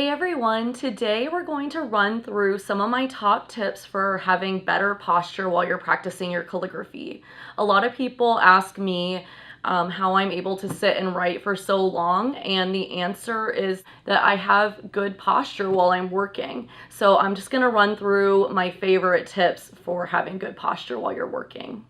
Hey everyone, today we're going to run through some of my top tips for having better posture while you're practicing your calligraphy. A lot of people ask me how I'm able to sit and write for so long, and the answer is that I have good posture while I'm working. So I'm just going to run through my favorite tips for having good posture while you're working.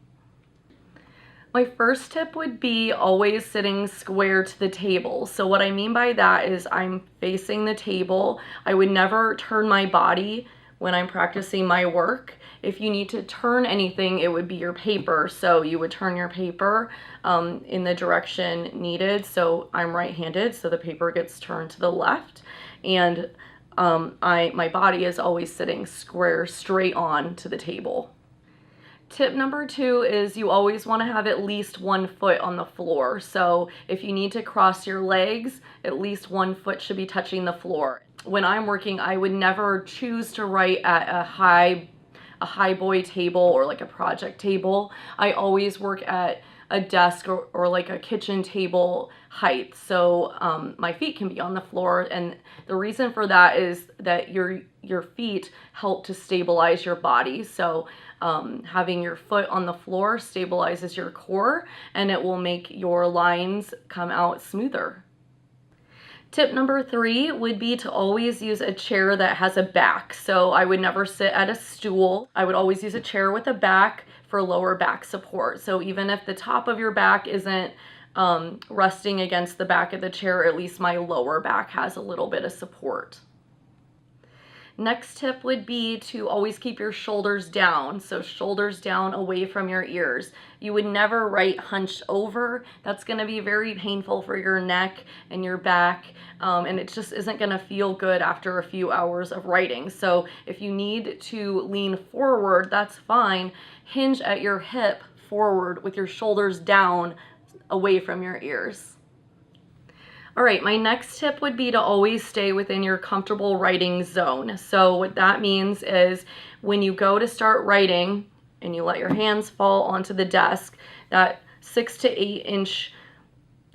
My first tip would be always sitting square to the table. So what I mean by that is I'm facing the table. I would never turn my body when I'm practicing my work. If you need to turn anything, it would be your paper. So you would turn your paper in the direction needed. So I'm right-handed, so the paper gets turned to the left. And my body is always sitting square, straight on to the table. Tip number 2 is you always want to have at least 1 foot on the floor. So if you need to cross your legs, at least 1 foot should be touching the floor. When I'm working, I would never choose to write at a high boy table or like a project table. I always work at a desk or like a kitchen table height, so my feet can be on the floor, and the reason for that is that your feet help to stabilize your body. So having your foot on the floor stabilizes your core, and it will make your lines come out smoother. Tip number 3 would be to always use a chair that has a back. So I would never sit at a stool. I would always use a chair with a back for lower back support. So even if the top of your back isn't resting against the back of the chair, at least my lower back has a little bit of support. Next tip would be to always keep your shoulders down. So shoulders down away from your ears. You would never write hunched over. That's going to be very painful for your neck and your back, and it just isn't going to feel good after a few hours of writing. So if you need to lean forward, that's fine. Hinge at your hip forward with your shoulders down away from your ears. All right, my next tip would be to always stay within your comfortable writing zone. So what that means is when you go to start writing and you let your hands fall onto the desk, that 6 to 8 inch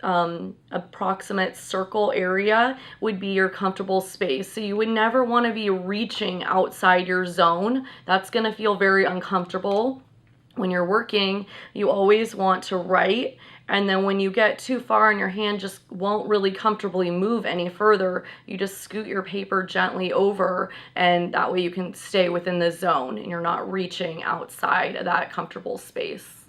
approximate circle area would be your comfortable space. So you would never want to be reaching outside your zone. That's going to feel very uncomfortable. When you're working, you always want to write, and then when you get too far and your hand just won't really comfortably move any further, you just scoot your paper gently over, and that way you can stay within the zone and you're not reaching outside of that comfortable space.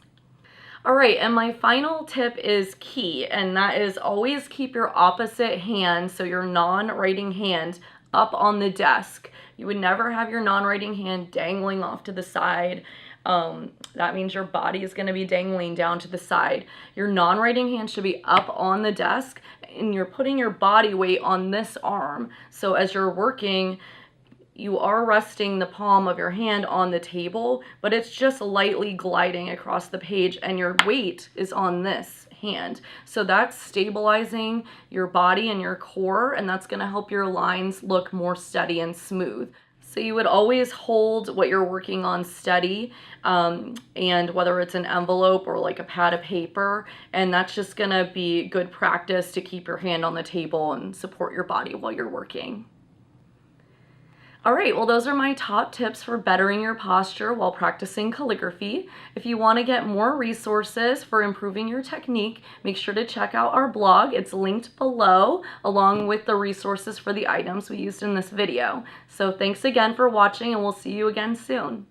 All right, and my final tip is key, and that is always keep your opposite hand, so your non-writing hand, up on the desk. You would never have your non-writing hand dangling off to the side. That means your body is going to be dangling down to the side. Your non-writing hand should be up on the desk, and you're putting your body weight on this arm. So as you're working, you are resting the palm of your hand on the table, but it's just lightly gliding across the page, and your weight is on this hand. So that's stabilizing your body and your core, and that's going to help your lines look more steady and smooth. So you would always hold what you're working on steady, and whether it's an envelope or like a pad of paper, and that's just gonna be good practice to keep your hand on the table and support your body while you're working. All right, well, those are my top tips for bettering your posture while practicing calligraphy. If you want to get more resources for improving your technique, make sure to check out our blog. It's linked below, along with the resources for the items we used in this video. So thanks again for watching, and we'll see you again soon.